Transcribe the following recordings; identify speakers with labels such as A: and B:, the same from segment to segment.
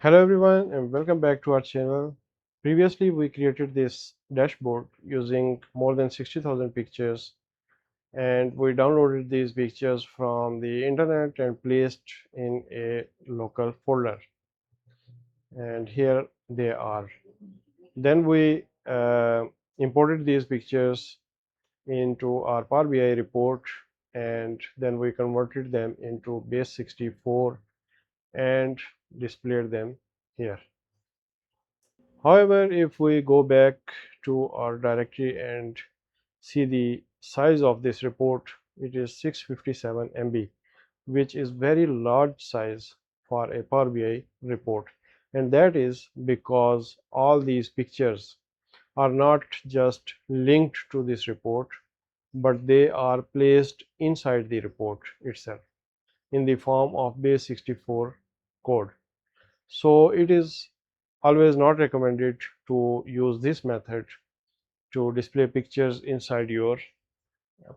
A: Hello everyone and welcome back to our channel. Previously we created this dashboard using more than 60,000 pictures, and we downloaded these pictures from the internet and placed in a local folder, and here they are. Then we imported these pictures into our Power BI report, and then we converted them into base 64 and displayed them here. However, if we go back to our directory and see the size of this report, it is 657 MB, which is very large size for a Power BI report. And that is because all these pictures are not just linked to this report, but they are placed inside the report itself in the form of base 64 code. So it is always not recommended to use this method to display pictures inside your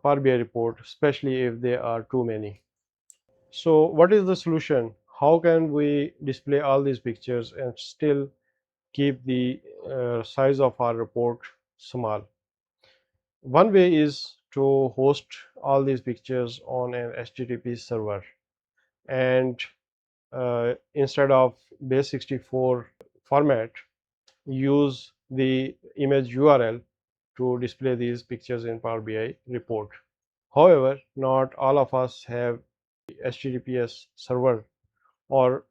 A: Power BI report, especially if there are too many. So what is the solution? How can we display all these pictures and still keep the size of our report small? One way is to host all these pictures on an HTTP server, and instead of base 64 format, use the image URL to display these pictures in Power BI report. However, not all of us have HTTPS server or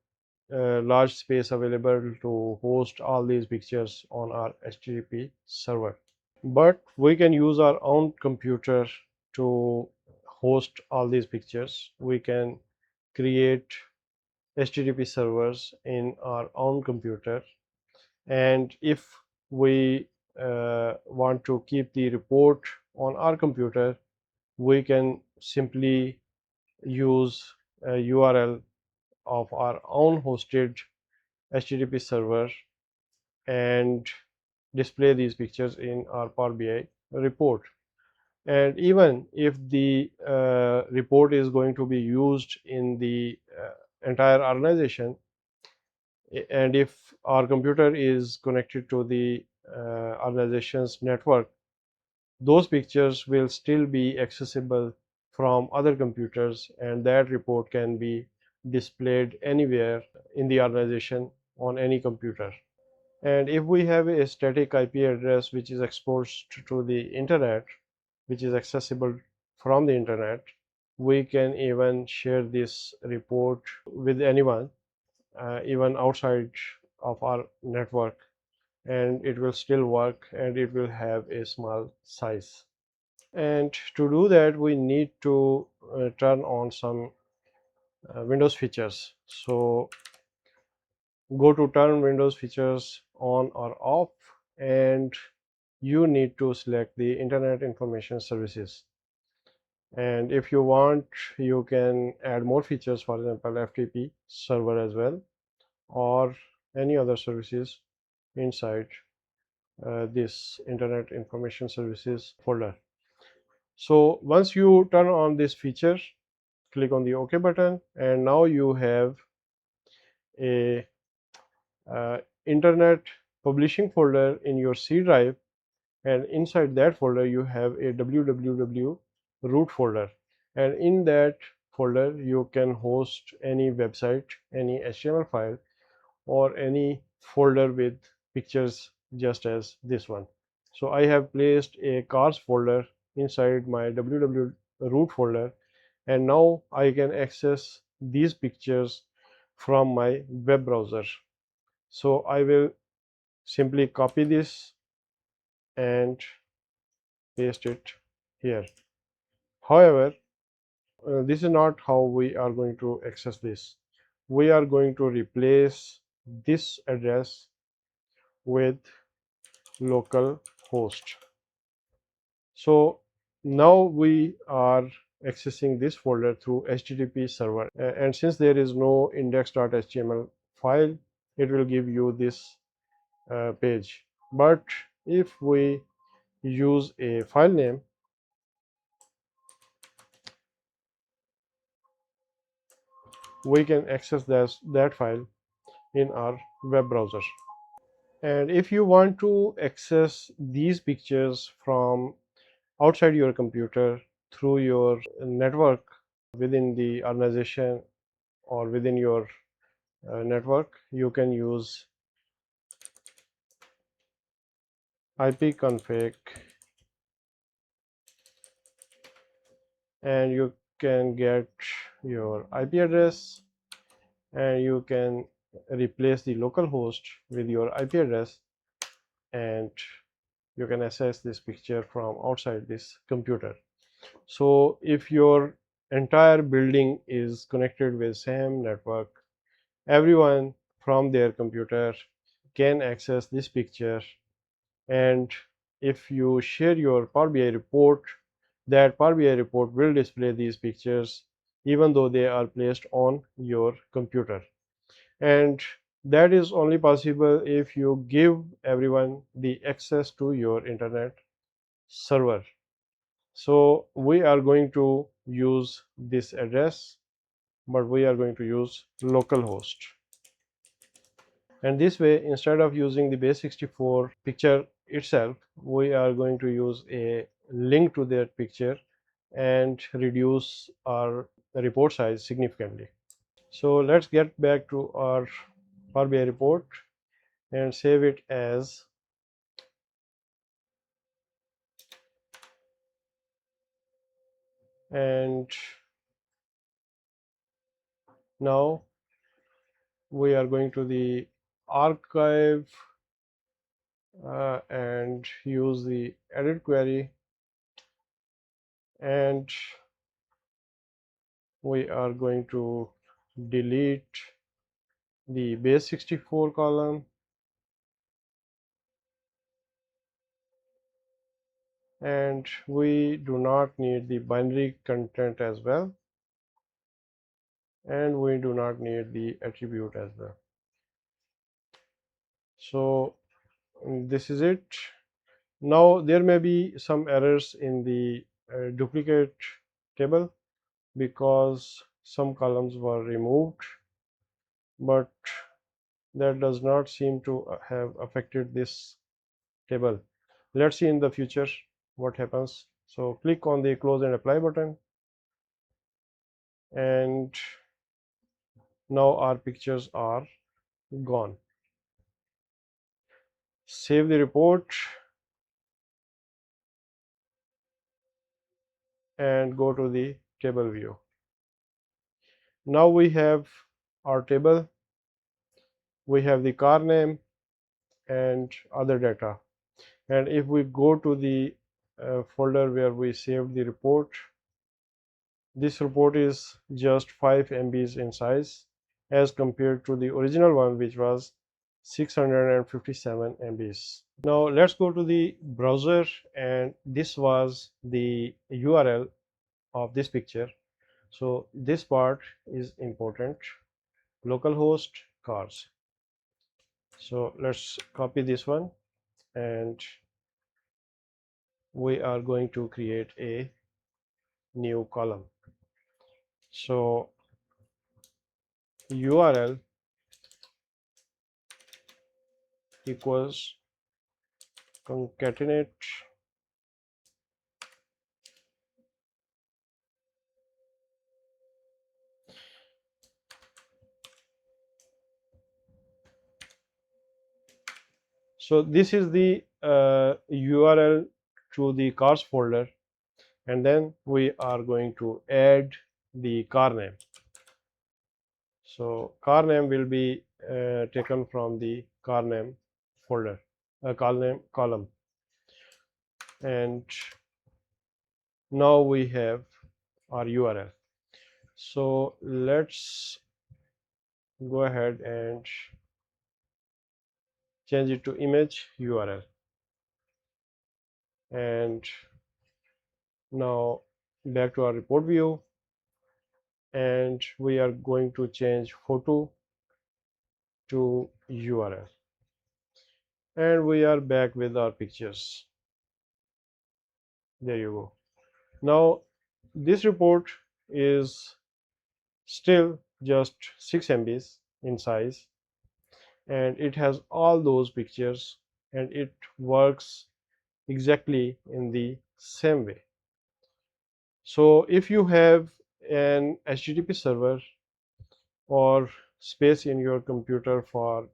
A: large space available to host all these pictures on our HTTP server. But we can use our own computer to host all these pictures. We can create HTTP servers in our own computer, and if we want to keep the report on our computer, we can simply use a URL of our own hosted HTTP server and display these pictures in our Power BI report. And even if the report is going to be used in the entire organization, and if our computer is connected to the organization's network, those pictures will still be accessible from other computers, and that report can be displayed anywhere in the organization on any computer. And if we have a static IP address which is exposed to the internet, which is accessible from the internet, we can even share this report with anyone, even outside of our network, and it will still work and it will have a small size. And to do that, we need to turn on some Windows features. So go to turn Windows features on or off, and you need to select the Internet Information Services. And if you want, you can add more features, for example FTP server as well, or any other services inside this Internet Information Services folder. So once you turn on this feature, click on the OK button, and now you have a internet publishing folder in your C drive, and inside that folder you have a www root folder, and in that folder you can host any website, any HTML file, or any folder with pictures just as this one. So I have placed a cars folder inside my www root folder, and now I can access these pictures from my web browser. So I will simply copy this and paste it here. However, this is not how we are going to access this. We are going to replace this address with local host. So now we are accessing this folder through HTTP server, and since there is no index.html file, it will give you this page. But if we use a file name, we can access that file in our web browser. And if you want to access these pictures from outside your computer through your network within the organization or within your network, you can use ipconfig, and you can get your IP address, and you can replace the local host with your IP address, and you can access this picture from outside this computer. So if your entire building is connected with same network, everyone from their computer can access this picture, and if you share your Power BI report, that Power BI report will display these pictures even though they are placed on your computer. And that is only possible if you give everyone the access to your internet server. So we are going to use this address, but we are going to use localhost. And this way, instead of using the base64 picture itself, we are going to use a link to that picture and reduce our report size significantly. So let's get back to our Power BI report and save it as and now we are going to the archive and use the edit query, and we are going to delete the base64 column, and we do not need the binary content as well, and we do not need the attribute as well. So this is it. Now there may be some errors in the duplicate table because some columns were removed, but that does not seem to have affected this table. Let's see in the future what happens. So click on the close and apply button, and now our pictures are gone. Save the report and go to the table view. Now we have our table, we have the car name and other data, and if we go to the folder where we saved the report, this report is just 5 MBs in size as compared to the original one, which was 657 MBs. Now let's go to the browser, and this was the URL of this picture. So this part is important, localhost cars. So let's copy this one, and we are going to create a new column. So URL equals concatenate so this is the URL to the cars folder, and then we are going to add the car name. So car name will be taken from the car name folder, car name column, and now we have our URL. So let's go ahead and change it to image URL, and now back to our report view, and we are going to change photo to URL, and we are back with our pictures. There you go. Now this report is still just 6 MBs in size, and it has all those pictures, and it works exactly in the same way. So if you have an HTTP server or space in your computer for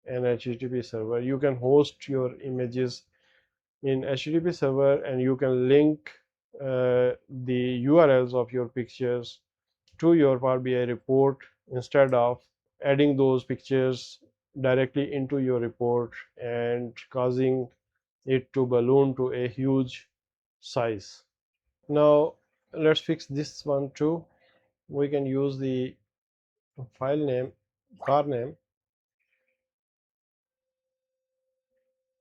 A: an HTTP server, you can host your images in HTTP server, and you can link the URLs of your pictures to your Power BI report instead of adding those pictures directly into your report and causing it to balloon to a huge size. Now let's fix this one too. We can use the file name, car name,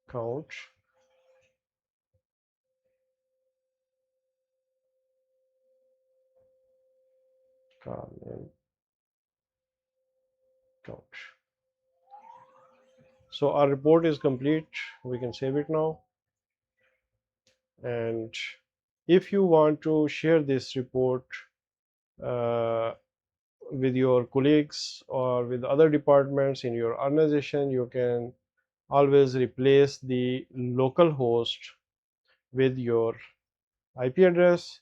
A: count, car name, count. So our report is complete. We can save it now. And if you want to share this report uh, with your colleagues or with other departments in your organization, you can always replace the local host with your IP address.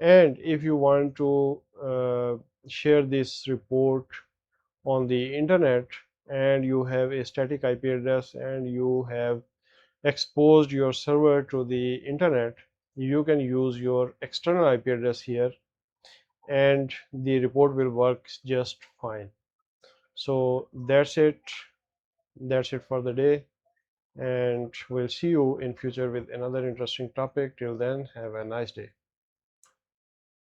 A: And if you want to share this report on the internet and you have a static IP address and you have exposed your server to the internet, you can use your external IP address here and the report will work just fine. So that's it for the day, and we'll see you in future with another interesting topic. Till then, have a nice day.